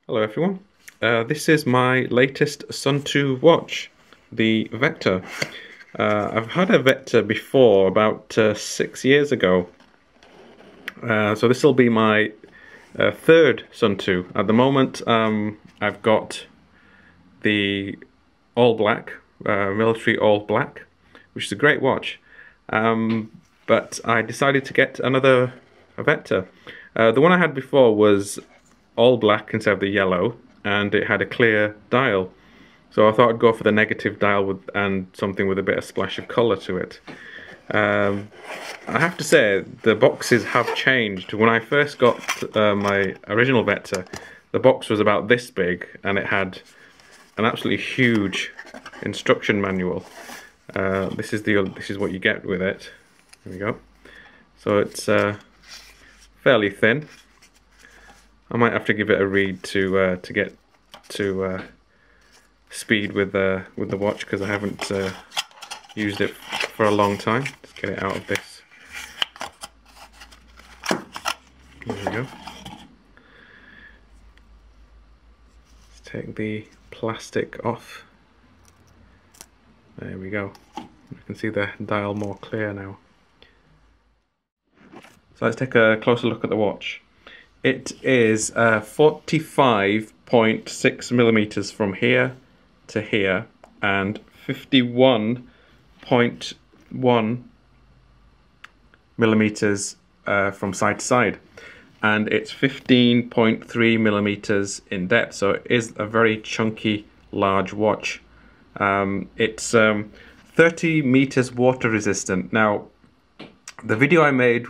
Hello everyone, this is my latest suunto watch, the Vector. I've had a Vector before, about 6 years ago, so this will be my third suunto. At the moment I've got the all black, military all black, which is a great watch, but I decided to get another Vector. The one I had before was all black instead of the yellow, and it had a clear dial. So I thought I'd go for the negative dial and something with a bit of splash of colour to it. I have to say the boxes have changed. When I first got my original Vector, the box was about this big and it had an absolutely huge instruction manual. This is what you get with it. There we go. So it's fairly thin. I might have to give it a read to get to speed with the watch, because I haven't used it for a long time. Let's get it out of this. There we go. Let's take the plastic off. There we go. You can see the dial more clear now. So let's take a closer look at the watch. It is 45.6 millimeters from here to here and 51.1 millimeters from side to side, and it's 15.3 millimeters in depth, so it is a very chunky large watch. It's 30 meters water resistant. Now the video I made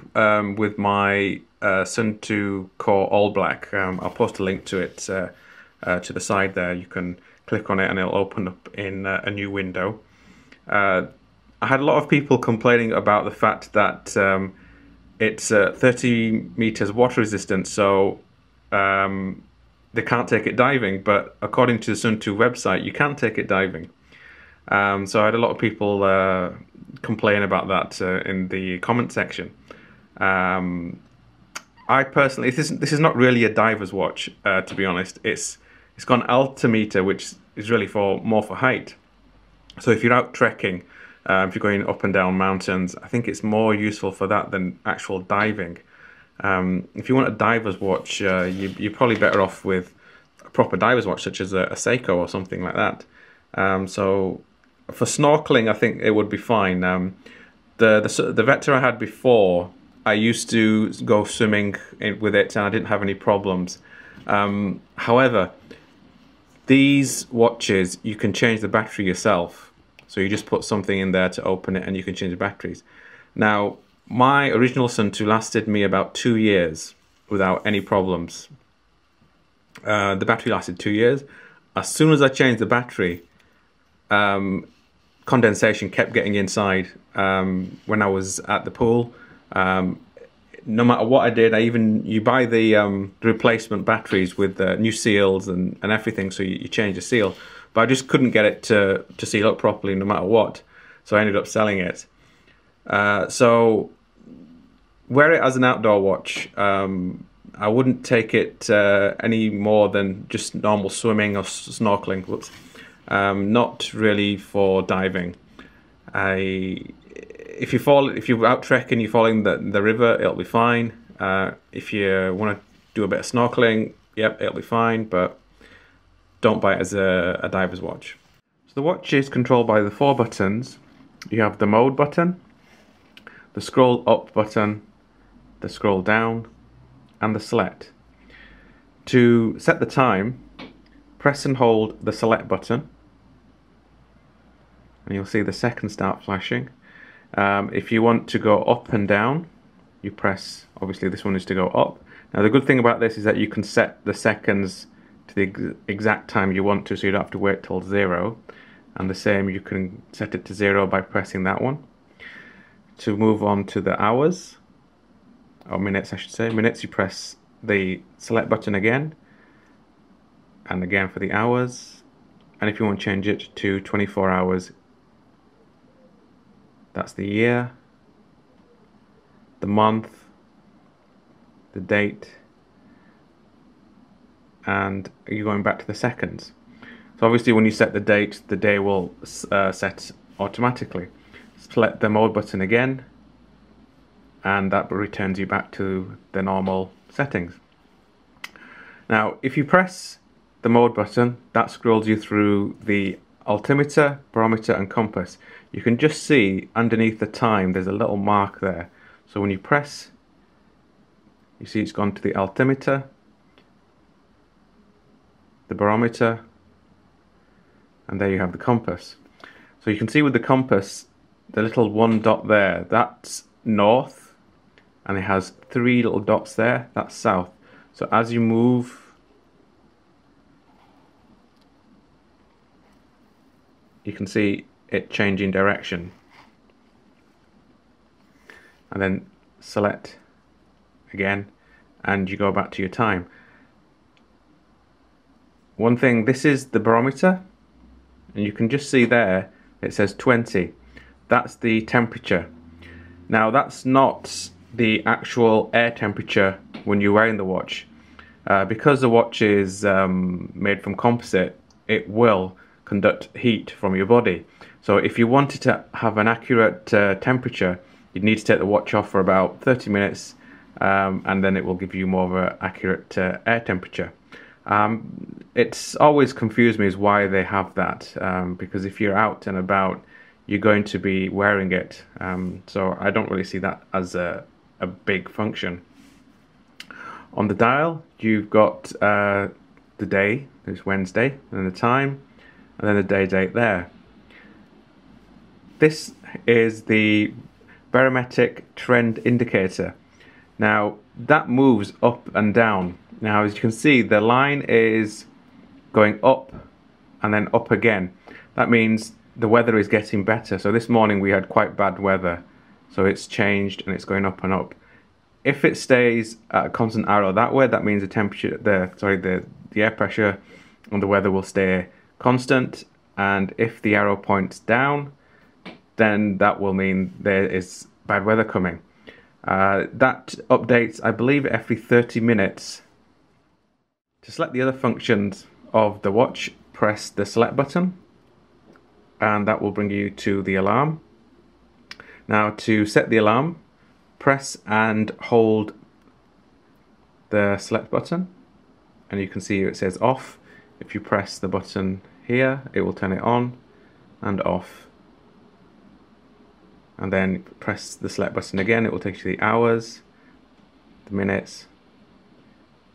with my suunto Core All Black, I'll post a link to it to the side there. You can click on it and it'll open up in a new window. I had a lot of people complaining about the fact that it's 30 meters water resistant, so they can't take it diving, but according to the suunto website you can take it diving. So I had a lot of people complain about that in the comment section. I personally, this is not really a diver's watch, to be honest. It's got an altimeter, which is really more for height. So if you're out trekking, if you're going up and down mountains, I think it's more useful for that than actual diving. If you want a diver's watch, you're probably better off with a proper diver's watch, such as a Seiko or something like that. So for snorkeling, I think it would be fine. The Vector I had before, I used to go swimming with it and I didn't have any problems. However, these watches, you can change the battery yourself. So you just put something in there to open it and you can change the batteries. Now, my original suunto lasted me about 2 years without any problems. The battery lasted 2 years. As soon as I changed the battery, condensation kept getting inside when I was at the pool. No matter what I did, you buy the replacement batteries with new seals and everything, so you change the seal, but I just couldn't get it to seal up properly no matter what, so I ended up selling it. So wear it as an outdoor watch. I wouldn't take it any more than just normal swimming or snorkeling. Whoops. Not really for diving. If you're out trekking, you're following the river, it'll be fine. If you want to do a bit of snorkeling, yep, it'll be fine, but don't buy it as a diver's watch. So the watch is controlled by the 4 buttons. You have the mode button, the scroll up button, the scroll down, and the select. To set the time, press and hold the select button, and you'll see the seconds start flashing. If you want to go up and down, you press, obviously this one is to go up. Now the good thing about this is that you can set the seconds to the exact time you want to, so you don't have to wait till 0. And the same, you can set it to 0 by pressing that one. To move on to the hours, or minutes I should say, minutes, you press the select button again, and again for the hours. And if you want to change it to 24 hours, that's the year, the month, the date, and you're going back to the seconds. So obviously when you set the date, the day will set automatically. Select the mode button again, and that returns you back to the normal settings. Now if you press the mode button, that scrolls you through the altimeter, barometer and compass. You can just see underneath the time there's a little mark there. So when you press, you see it's gone to the altimeter, the barometer, and there you have the compass. So you can see with the compass, the little one dot there, that's north, and it has 3 little dots there, that's south. So as you move, you can see it changing direction. And then select again, and you go back to your time. One thing, this is the barometer, and you can just see there it says 20. That's the temperature. Now that's not the actual air temperature when you're wearing the watch. Because the watch is made from composite, it will conduct heat from your body. So if you wanted to have an accurate temperature, you'd need to take the watch off for about 30 minutes, and then it will give you more of an accurate air temperature. It's always confused me as why they have that, because if you're out and about, you're going to be wearing it. So I don't really see that as a big function. On the dial, you've got the day, it's Wednesday, and the time, and then the day date there. This is the Barometic trend indicator. Now that moves up and down. Now as you can see, the line is going up and then up again. That means the weather is getting better. So this morning we had quite bad weather, so it's changed and it's going up and up. If it stays at a constant arrow that way, that means the temperature, the air pressure and the weather will stay constant. And if the arrow points down, then that will mean there is bad weather coming. That updates, I believe, every 30 minutes. To select the other functions of the watch, press the select button, and that will bring you to the alarm. Now to set the alarm, press and hold the select button, and you can see it says off. If you press the button here, it will turn it on and off. And then press the select button again, it will take you to the hours, the minutes,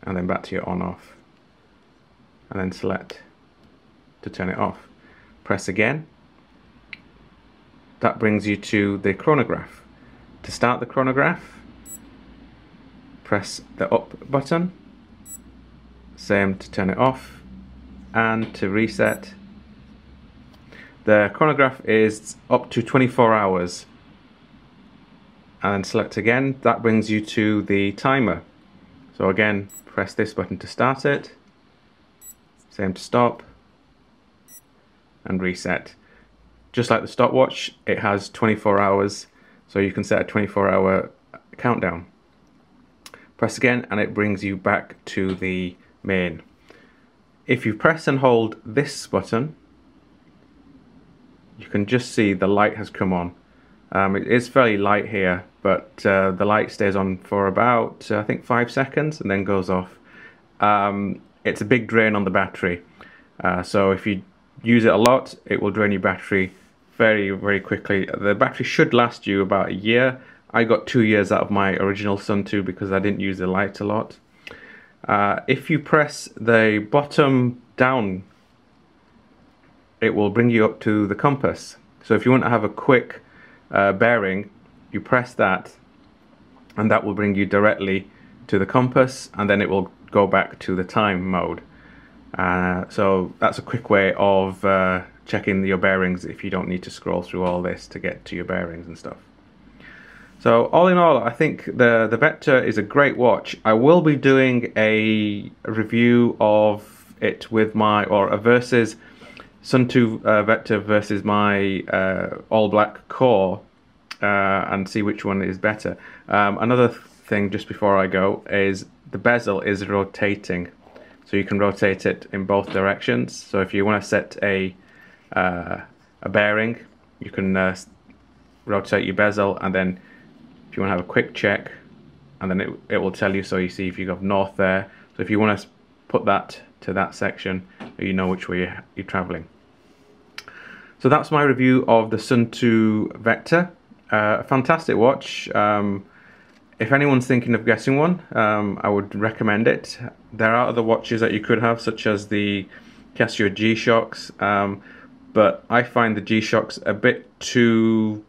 and then back to your on off. And then select to turn it off. Press again. That brings you to the chronograph. To start the chronograph, press the up button, same to turn it off, and to reset. The chronograph is up to 24 hours. And then select again, that brings you to the timer. So again, press this button to start it, same to stop, and reset. Just like the stopwatch, it has 24 hours, so you can set a 24-hour countdown. Press again and it brings you back to the main. If you press and hold this button, you can just see the light has come on. It is fairly light here, but the light stays on for about, I think, 5 seconds and then goes off. It's a big drain on the battery, so if you use it a lot, it will drain your battery very, very quickly. The battery should last you about a year. I got 2 years out of my original Suunto because I didn't use the light a lot. If you press the bottom down, it will bring you up to the compass. So if you want to have a quick bearing, you press that and that will bring you directly to the compass, and then it will go back to the time mode. So that's a quick way of checking your bearings if you don't need to scroll through all this to get to your bearings and stuff. So all in all, I think the Vector is a great watch. I will be doing a review of it with my, or a versus Suunto Vector versus my all black core, and see which one is better. Another thing just before I go is the bezel is rotating. so you can rotate it in both directions. So if you want to set a bearing, you can rotate your bezel, and then if you want to have a quick check, and then it will tell you. So you see if you have north there. So if you want to put that to that section, you know which way you're traveling. So that's my review of the Suunto Vector. A fantastic watch. If anyone's thinking of getting one, I would recommend it. There are other watches that you could have, such as the Casio G-Shocks, but I find the G-Shocks a bit too,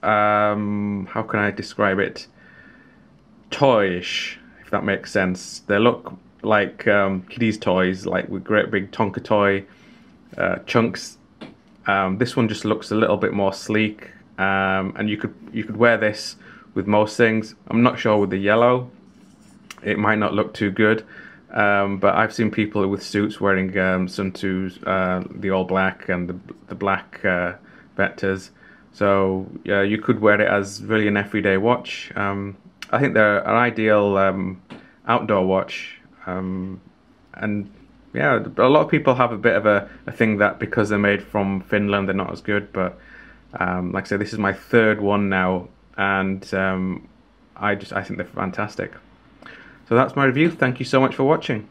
how can I describe it, toyish, if that makes sense. They look like kiddies' toys, like with great big Tonka toy chunks. This one just looks a little bit more sleek, and you could wear this with most things. I'm not sure with the yellow, it might not look too good, but I've seen people with suits wearing Suunto's, the all black and the black Vectors. So yeah, you could wear it as really an everyday watch. I think they're an ideal outdoor watch, and yeah, a lot of people have a bit of a thing that because they're made from Finland, they're not as good. But like I said, this is my third one now, and I think they're fantastic. So that's my review. Thank you so much for watching.